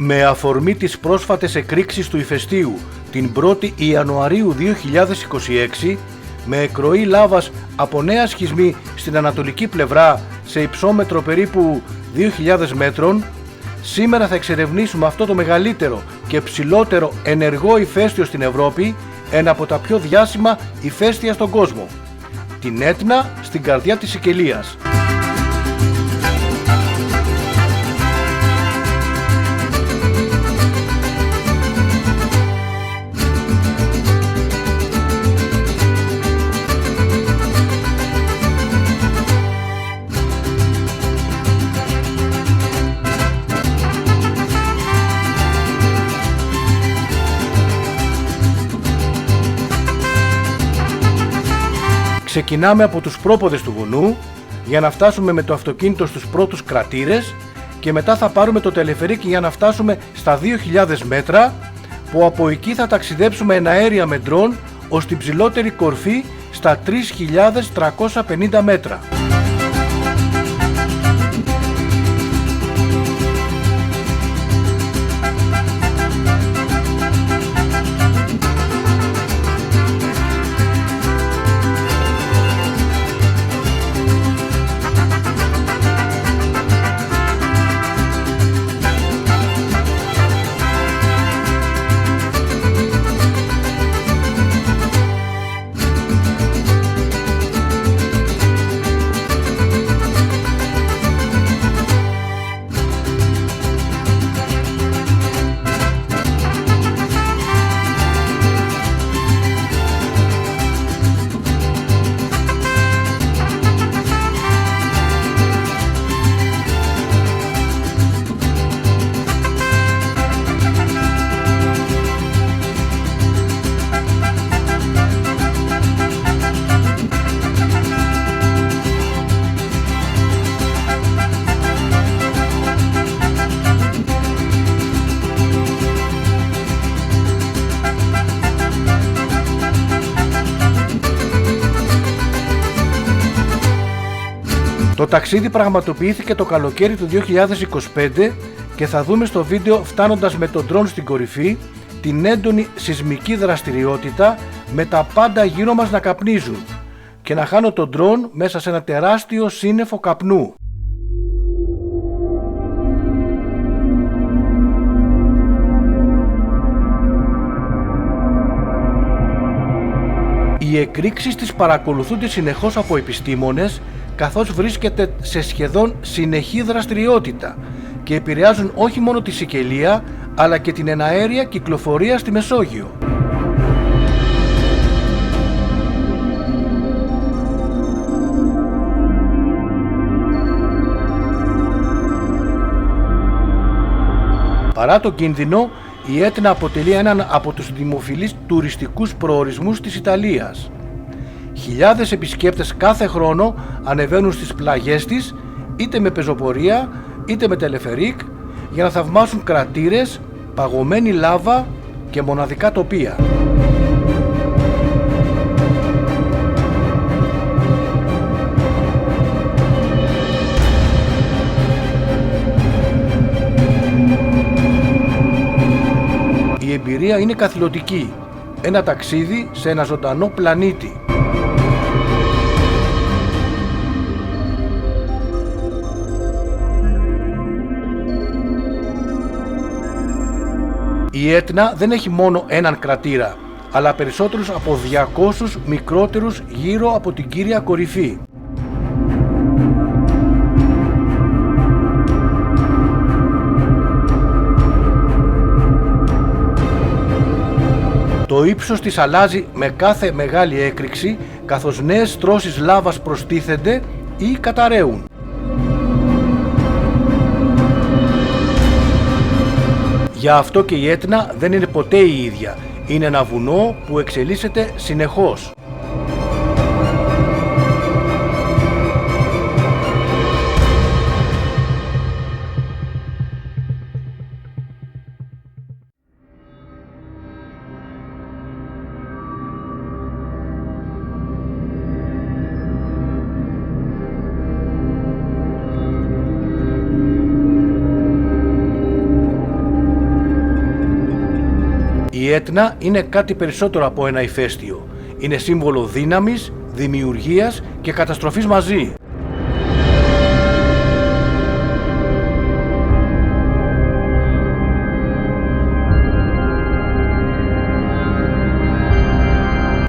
Με αφορμή τις πρόσφατες εκρήξεις του ηφαιστείου την 1η Ιανουαρίου 2026, με εκροή λάβας από νέα σχισμή στην ανατολική πλευρά σε υψόμετρο περίπου 2.000 μέτρων, σήμερα θα εξερευνήσουμε αυτό το μεγαλύτερο και ψηλότερο ενεργό ηφαίστειο στην Ευρώπη, ένα από τα πιο διάσημα ηφαίστεια στον κόσμο, την Έτνα στην καρδιά της Σικελίας. Ξεκινάμε από τους πρόποδες του βουνού για να φτάσουμε με το αυτοκίνητο στους πρώτους κρατήρες και μετά θα πάρουμε το τελεφερίκι για να φτάσουμε στα 2.000 μέτρα, που από εκεί θα ταξιδέψουμε εναέρια με ντρόν ως την ψηλότερη κορφή στα 3.350 μέτρα. Το ταξίδι πραγματοποιήθηκε το καλοκαίρι του 2025 και θα δούμε στο βίντεο, φτάνοντας με τον ντρόν στην κορυφή, την έντονη σεισμική δραστηριότητα με τα πάντα γύρω μας να καπνίζουν και να χάνω τον ντρόν μέσα σε ένα τεράστιο σύννεφο καπνού. Οι εκρήξεις τις παρακολουθούνται συνεχώς από επιστήμονες, καθώς βρίσκεται σε σχεδόν συνεχή δραστηριότητα και επηρεάζουν όχι μόνο τη Σικελία αλλά και την εναέρια κυκλοφορία στη Μεσόγειο. Παρά τον κίνδυνο, η Έτνα αποτελεί έναν από τους δημοφιλείς τουριστικούς προορισμούς της Ιταλίας. Χιλιάδες επισκέπτες κάθε χρόνο ανεβαίνουν στις πλαγιές της, είτε με πεζοπορία είτε με τελεφερίκ, για να θαυμάσουν κρατήρες, παγωμένη λάβα και μοναδικά τοπία. Η εμπειρία είναι καθηλωτική, ένα ταξίδι σε ένα ζωντανό πλανήτη. Η Έτνα δεν έχει μόνο έναν κρατήρα, αλλά περισσότερους από 200 μικρότερους γύρω από την κύρια κορυφή. Το ύψος της αλλάζει με κάθε μεγάλη έκρηξη, καθώς νέες στρώσεις λάβας προστίθενται ή καταραίουν. Γι' αυτό και η Έτνα δεν είναι ποτέ η ίδια. Είναι ένα βουνό που εξελίσσεται συνεχώς. Η Έτνα είναι κάτι περισσότερο από ένα ηφαίστειο. Είναι σύμβολο δύναμης, δημιουργίας και καταστροφής μαζί.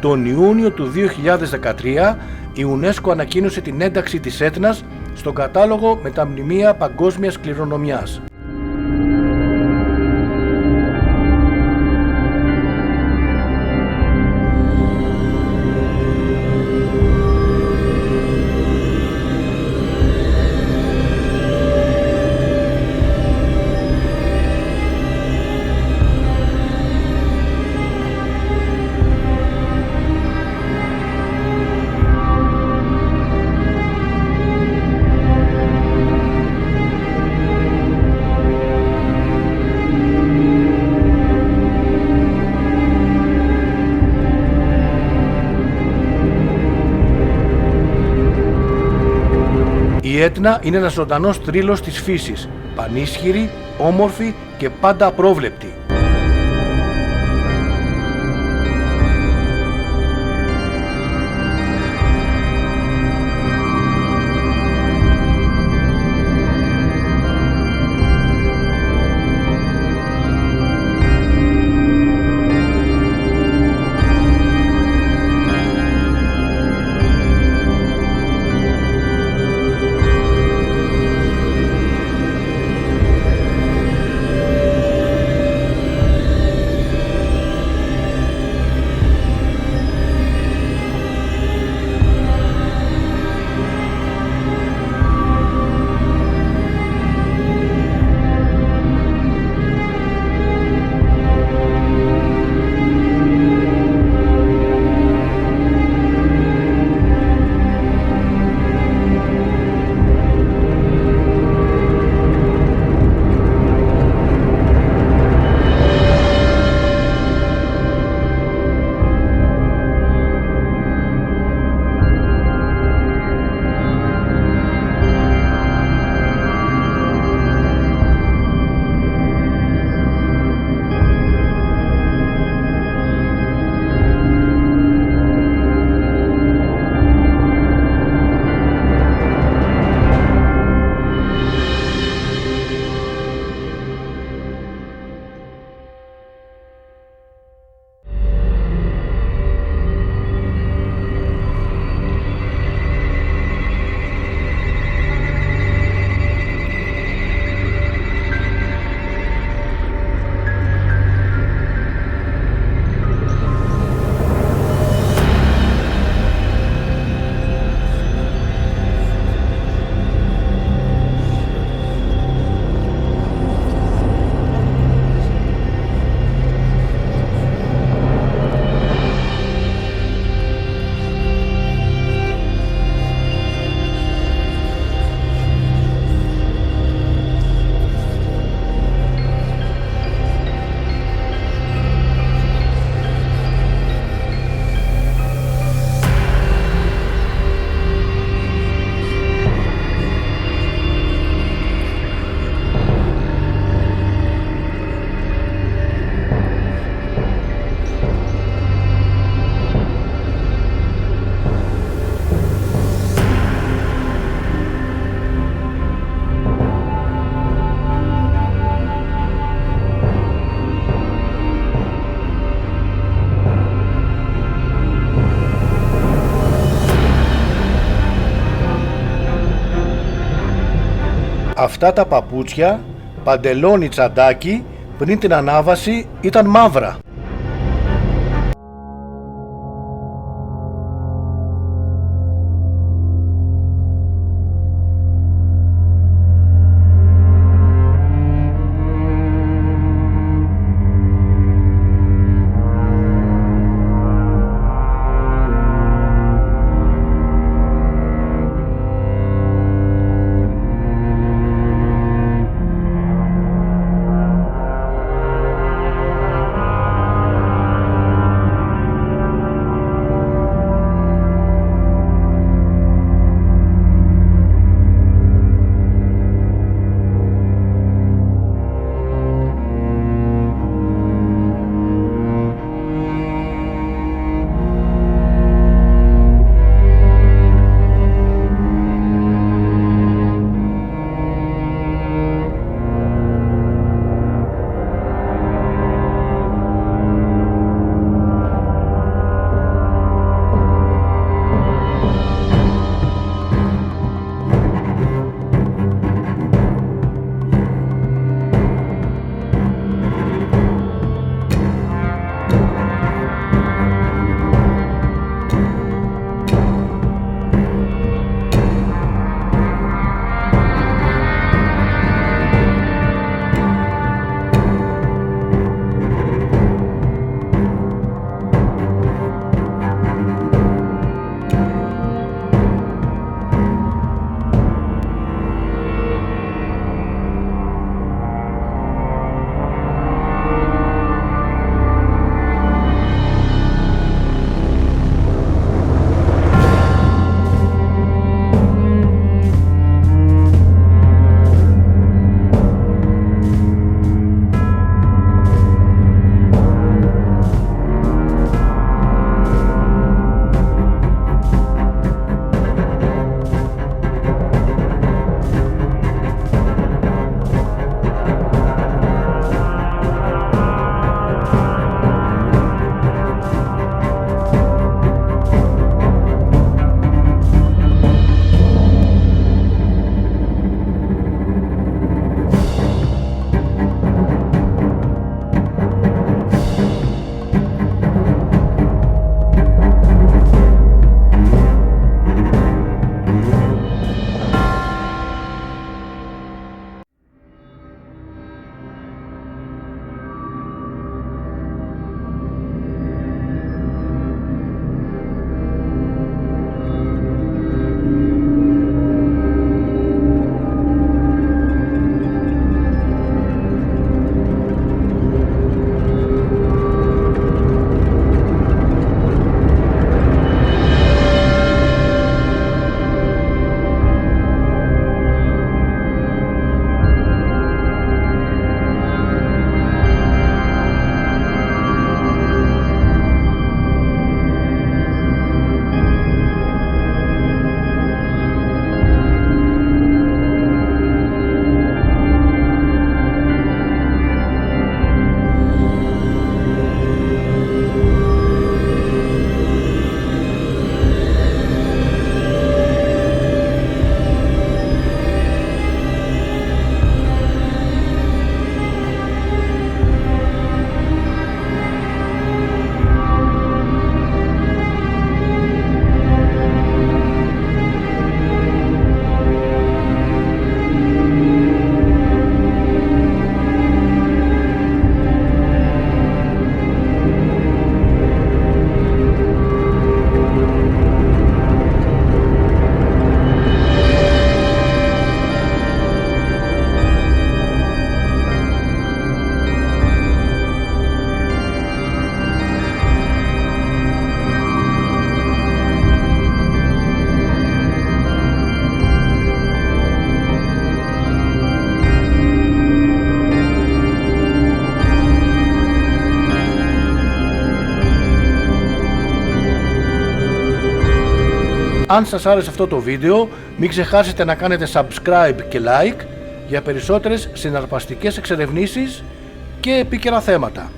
Τον Ιούνιο του 2013 η UNESCO ανακοίνωσε την ένταξη της Έτνας στον κατάλογο με τα μνημεία παγκόσμιας κληρονομιάς. Η Έτνα είναι ένας ζωντανός θρύλος της φύσης, πανίσχυρη, όμορφη και πάντα απρόβλεπτη. Αυτά τα παπούτσια, παντελόνι τσαντάκι, πριν την ανάβαση ήταν μαύρα. Αν σας άρεσε αυτό το βίντεο, μην ξεχάσετε να κάνετε subscribe και like για περισσότερες συναρπαστικές εξερευνήσεις και επίκαιρα θέματα.